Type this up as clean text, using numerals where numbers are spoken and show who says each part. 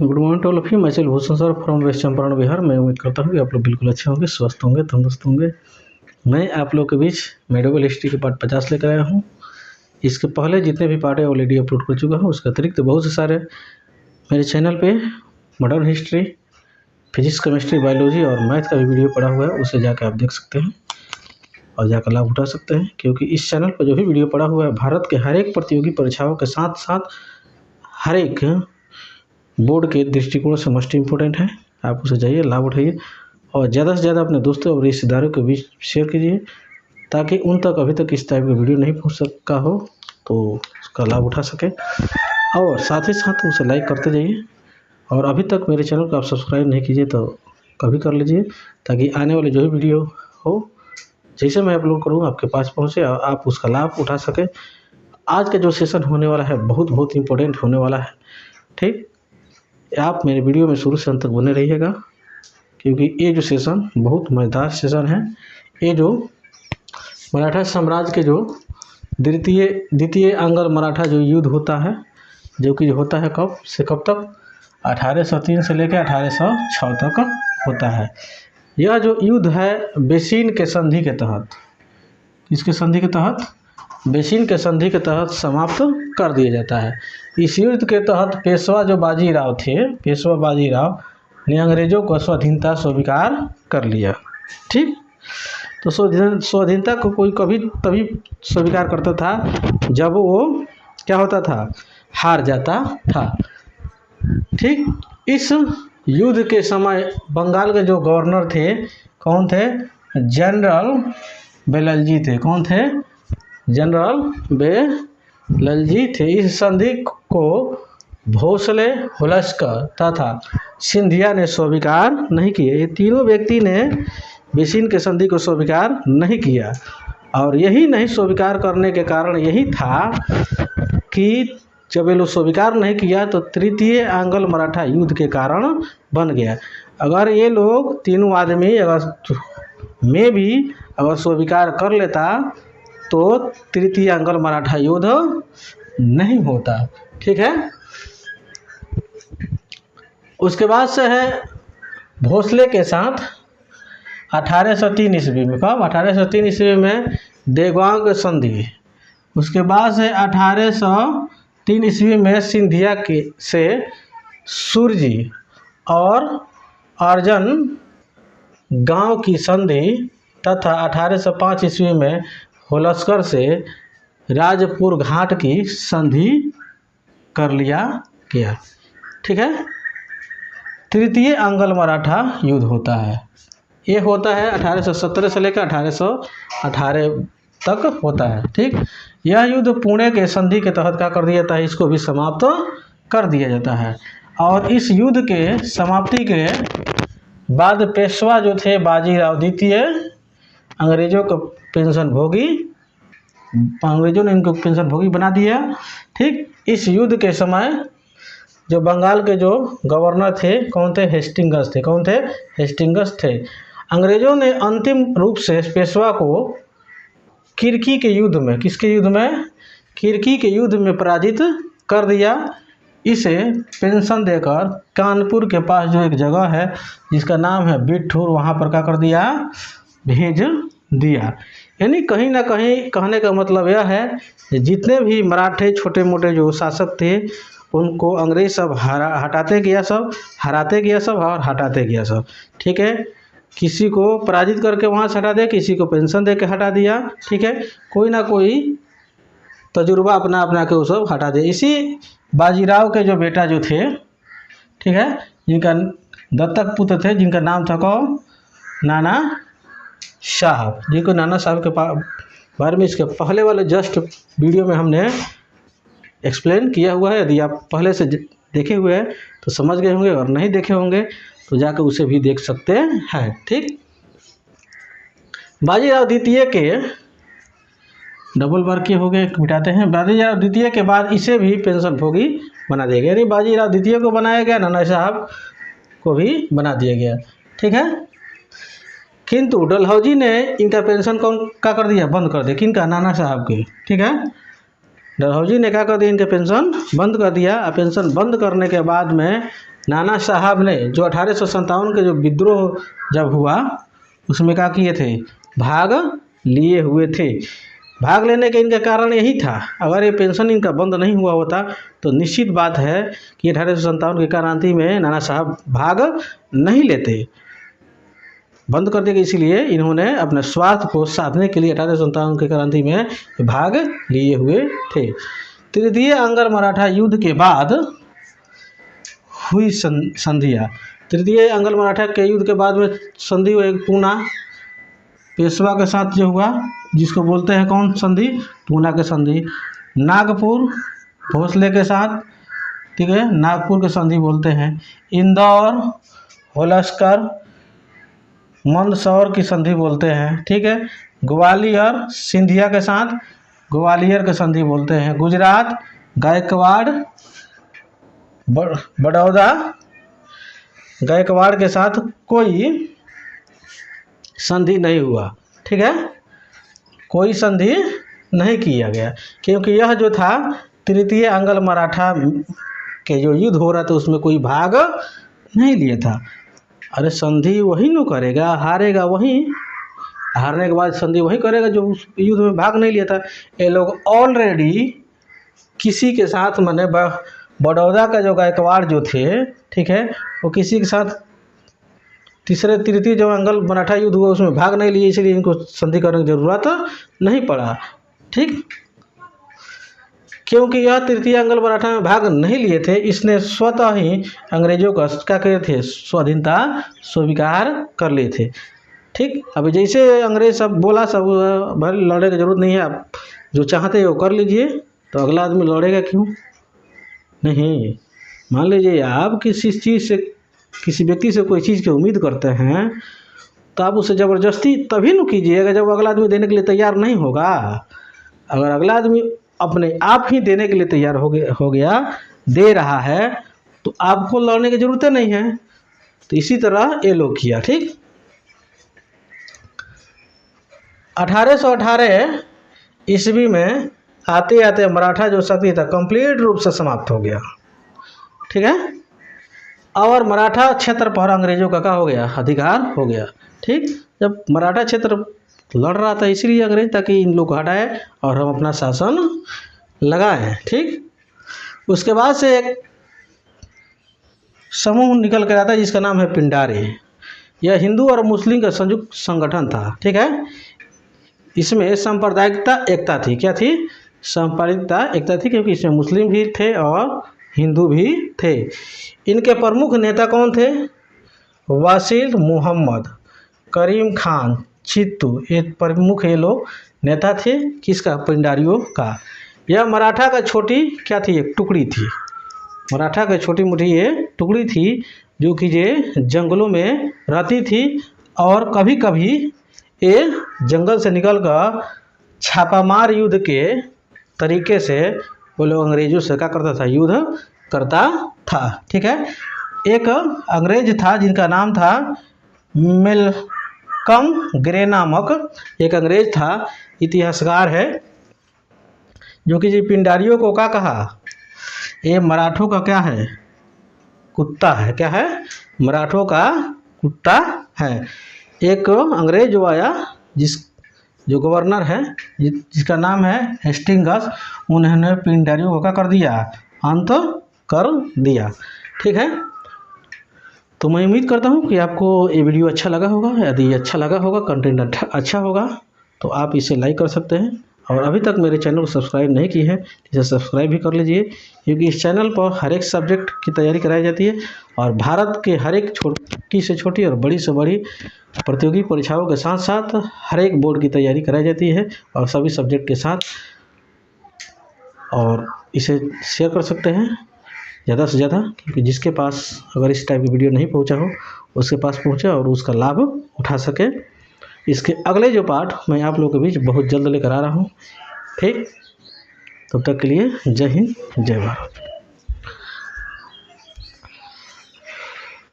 Speaker 1: Good morning to all of you. मैं Bhushan sir from west Champaran Bihar. मैं उम्मीद करता हूँ कि आप लोग बिल्कुल अच्छे होंगे, स्वस्थ होंगे, तंदुरुस्त होंगे। मैं आप लोग के बीच मेडिवल हिस्ट्री के पार्ट 50 लेकर आया हूँ। इसके पहले जितने भी पार्ट है ऑलरेडी अपलोड कर चुका हूँ। उसके अतिरिक्त बहुत से सारे मेरे चैनल पे modern history, physics, chemistry, biology और मैथ का भी वीडियो पड़ा हुआ है। उसे जाकर आप देख सकते हैं और जाकर लाभ उठा सकते हैं, क्योंकि इस चैनल पर जो भी वीडियो पड़ा हुआ है भारत के हर एक प्रतियोगी परीक्षाओं के साथ साथ हर एक बोर्ड के दृष्टिकोण से मोस्ट इम्पोर्टेंट है। आप उसे जाइए, लाभ उठाइए और ज़्यादा से ज़्यादा अपने दोस्तों और रिश्तेदारों के बीच शेयर कीजिए, ताकि उन तक अभी तक इस टाइप का वीडियो नहीं पहुंच सका हो तो उसका लाभ उठा सके। और साथ ही साथ उसे लाइक करते जाइए। और अभी तक मेरे चैनल को आप सब्सक्राइब नहीं कीजिए तो कभी कर लीजिए, ताकि आने वाले जो भी वीडियो हो जैसे मैं अपलोड करूँ आपके पास पहुँचे और आप उसका लाभ उठा सकें। आज का जो सेशन होने वाला है बहुत इम्पोर्टेंट होने वाला है। ठीक, आप मेरे वीडियो में शुरू से अंत तक बने रहिएगा, क्योंकि ये जो सेशन बहुत मज़ेदार सेशन है। ये जो मराठा साम्राज्य के जो द्वितीय अंगल मराठा जो युद्ध होता है, जो कि होता है कब से कब तक, 1803 से लेकर 1806 तक होता है। यह जो युद्ध है बेसिन के संधि के तहत, किसके संधि के तहत, बेसिन के संधि के तहत समाप्त कर दिया जाता है। इस युद्ध के तहत पेशवा जो बाजीराव थे, पेशवा बाजीराव ने अंग्रेजों को स्वाधीनता स्वीकार कर लिया। ठीक, तो स्वाधीनता को कोई कभी तभी स्वीकार करता था जब वो क्या होता था, हार जाता था। ठीक, इस युद्ध के समय बंगाल के जो गवर्नर थे कौन थे, जनरल बेललजी थे। कौन थे, जनरल बेललजी थे। इस संधि को भोसले, होल्स्कर तथा सिंधिया ने स्वीकार नहीं किए। ये तीनों व्यक्ति ने बेसिन के संधि को स्वीकार नहीं किया, और यही नहीं स्वीकार करने के कारण यही था कि जब ये लोग स्वीकार नहीं किया तो तृतीय आंग्ल मराठा युद्ध के कारण बन गया। अगर ये लोग तीनों आदमी अगर स्वीकार कर लेता तो तृतीय आंग्ल मराठा युद्ध नहीं होता। ठीक है, उसके बाद से है भोसले के साथ 1803 ईस्वी में, कब, 1803 ईस्वी में देगवांग संधि। उसके बाद से 1803 ईस्वी में सिंधिया के से सुरजी और अर्जन गांव की संधि, तथा 1805 ईस्वी में होल्स्कर से राजपुर घाट की संधि कर लिया गया। ठीक है, तृतीय आंग्ल मराठा युद्ध होता है। ये होता है 1817 से लेकर 1818 तक होता है। ठीक, यह युद्ध पुणे के संधि के तहत क्या कर दिया जाता है, इसको भी समाप्त कर दिया जाता है। और इस युद्ध के समाप्ति के बाद पेशवा जो थे बाजीराव द्वितीय, अंग्रेजों को पेंशन भोगी, अंग्रेजों ने इनको पेंशन भोगी बना दिया। ठीक, इस युद्ध के समय जो बंगाल के जो गवर्नर थे कौन थे, हेस्टिंगस थे। कौन थे, हेस्टिंगस थे। अंग्रेजों ने अंतिम रूप से पेशवा को किरकी के युद्ध में, किसके युद्ध में, किरकी के युद्ध में पराजित कर दिया। इसे पेंशन देकर कानपुर के पास जो एक जगह है जिसका नाम है बिठूर, वहाँ पर क्या कर दिया, भेज दिया। यानी कहीं ना कहीं कहने का मतलब यह है कि जितने भी मराठे छोटे मोटे जो शासक थे उनको अंग्रेज सब हटाते गया सब, हराते गया सब और हटाते गया सब। ठीक है, किसी को पराजित करके वहाँ से हटा दिया, किसी को पेंशन दे के हटा दिया। ठीक है, कोई ना कोई तजुर्बा अपना अपना के वो सब हटा दिया। इसी बाजीराव के जो बेटा जो थे, ठीक है, जिनका दत्तक पुत्र थे, जिनका नाम था कौन, नाना साहब, जिनको नाना साहब के बारे में इसके पहले वाले जस्ट वीडियो में हमने एक्सप्लेन किया हुआ है। यदि आप पहले से देखे हुए हैं तो समझ गए होंगे, और नहीं देखे होंगे तो जाकर उसे भी देख सकते हैं। ठीक, बाजीराव द्वितीय के डबल बार के हो गए, मिटाते हैं। बाजीराव द्वितीय के बाद इसे भी पेंशन भोगी बना दिया गया, यानी बाजीराव द्वितीय को बनाया गया, नाना साहब को भी बना दिया गया। ठीक है, किंतु डलहौजी ने इनका पेंशन कौन क्या कर दिया, बंद कर दिया। किनका, नाना साहब के। ठीक है, डलहौजी ने क्या कर दिया, इनके पेंशन बंद कर दिया। पेंशन बंद करने के बाद में नाना साहब ने जो 1857 के जो विद्रोह जब हुआ उसमें क्या किए थे, भाग लिए हुए थे। भाग लेने के इनका कारण यही था, अगर ये पेंशन इनका बंद नहीं हुआ होता तो निश्चित बात है कि 1857 की क्रांति में नाना साहब भाग नहीं लेते, बंद कर देंगे। इसीलिए इन्होंने अपने स्वार्थ को साधने के लिए 1857 की क्रांति में भाग लिए हुए थे। तृतीय अंग्ल मराठा युद्ध के बाद हुई संधियाँ। तृतीय अंग्ल मराठा के युद्ध के बाद में संधि हुई पूना पेशवा के साथ जो हुआ, जिसको बोलते हैं कौन संधि, पूना के संधि। नागपुर भोसले के साथ, ठीक है, नागपुर के संधि बोलते हैं। इंदौर होलस्कर मंदसौर की संधि बोलते हैं, ठीक है। ग्वालियर सिंधिया के साथ ग्वालियर के संधि बोलते हैं। गुजरात गायकवाड़ बड़ौदा गायकवाड़ के साथ कोई संधि नहीं हुआ, ठीक है, कोई संधि नहीं किया गया, क्योंकि यह जो था तृतीय अंग्ल मराठा के जो युद्ध हो रहा था उसमें कोई भाग नहीं लिया था। अरे संधि वही न करेगा, हारेगा वही, हारने के बाद संधि वही करेगा जो उस युद्ध में भाग नहीं लिया था। ये लोग ऑलरेडी किसी के साथ, मैंने बड़ौदा का जो गायकवाड़ जो थे, ठीक है, वो किसी के साथ तृतीय जो अंग्ल मराठा युद्ध हुआ उसमें भाग नहीं लिए, इसलिए इनको संधि करने की जरूरत नहीं पड़ा, ठीक। क्योंकि यह तृतीय अंग्ल मराठा में भाग नहीं लिए थे, इसने स्वतः ही अंग्रेजों का क्या करे थे, स्वाधीनता स्वीकार कर लिए थे, ठीक। अब जैसे अंग्रेज सब बोला, सब भले लड़ने की जरूरत नहीं है, आप जो चाहते हो कर लीजिए, तो अगला आदमी लड़ेगा क्यों नहीं। मान लीजिए आप किसी चीज़ से, किसी व्यक्ति से कोई चीज़ की उम्मीद करते हैं तो आप उसे ज़बरदस्ती तभी न कीजिएगा जब अगला आदमी देने के लिए तैयार नहीं होगा। अगर अगला आदमी अपने आप ही देने के लिए तैयार हो गया, दे रहा है, तो आपको लड़ने की ज़रूरत नहीं है। तो इसी तरह ये लोग किया, ठीक। 1818 ईस्वी में आते आते मराठा जो शक्ति था कंप्लीट रूप से समाप्त हो गया, ठीक है, और मराठा क्षेत्र पर अंग्रेजों का क्या हो गया, अधिकार हो गया, ठीक। जब मराठा क्षेत्र लड़ रहा था इसलिए अंग्रेज, ताकि इन लोग हटाए और हम अपना शासन लगाएं, ठीक। उसके बाद से एक समूह निकल कर आता है जिसका नाम है पिंडारी। यह हिंदू और मुस्लिम का संयुक्त संगठन था, ठीक है। इसमें सांप्रदायिकता एकता थी, क्या थी, सांप्रदायिकता एकता थी, क्योंकि इसमें मुस्लिम भी थे और हिंदू भी थे। इनके प्रमुख नेता कौन थे, वासिल मोहम्मद, करीम खान चित्तू, ये प्रमुख ये लोग नेता थे। किसका, पिंडारियों का। यह मराठा का छोटी क्या थी, एक टुकड़ी थी, मराठा का छोटी मोटी ये टुकड़ी थी जो कि ये जंगलों में रहती थी, और कभी कभी ये जंगल से निकलकर छापामार युद्ध के तरीके से वो लोग अंग्रेजों से क्या करता था, युद्ध करता था, ठीक है। एक अंग्रेज था जिनका नाम था मेलकम ग्रे नामक एक अंग्रेज था, इतिहासकार है, जो कि जी पिंडारियों को क्या कहा, ये मराठों का क्या है, कुत्ता है, क्या है, मराठों का कुत्ता है। एक अंग्रेज जो आया, जो गवर्नर है, जिसका नाम है हेस्टिंग्स, उन्होंने पिंडारियों को क्या कर दिया, अंत कर दिया, ठीक है। तो मैं उम्मीद करता हूँ कि आपको ये वीडियो अच्छा लगा होगा। यदि अच्छा लगा होगा, कंटेंट अच्छा होगा, तो आप इसे लाइक कर सकते हैं, और अभी तक मेरे चैनल को सब्सक्राइब नहीं की है इसे सब्सक्राइब भी कर लीजिए, क्योंकि इस चैनल पर हर एक सब्जेक्ट की तैयारी कराई जाती है, और भारत के हर एक छोटी से छोटी और बड़ी से बड़ी प्रतियोगी परीक्षाओं के साथ साथ हर एक बोर्ड की तैयारी कराई जाती है, और सभी सब्जेक्ट के साथ। और इसे शेयर कर सकते हैं ज़्यादा से ज़्यादा, क्योंकि जिसके पास अगर इस टाइप की वीडियो नहीं पहुंचा हो उसके पास पहुंचे और उसका लाभ उठा सके। इसके अगले जो पार्ट मैं आप लोगों के बीच बहुत जल्द लेकर आ रहा हूं, ठीक। तब तक के लिए जय हिंद, जय भारत।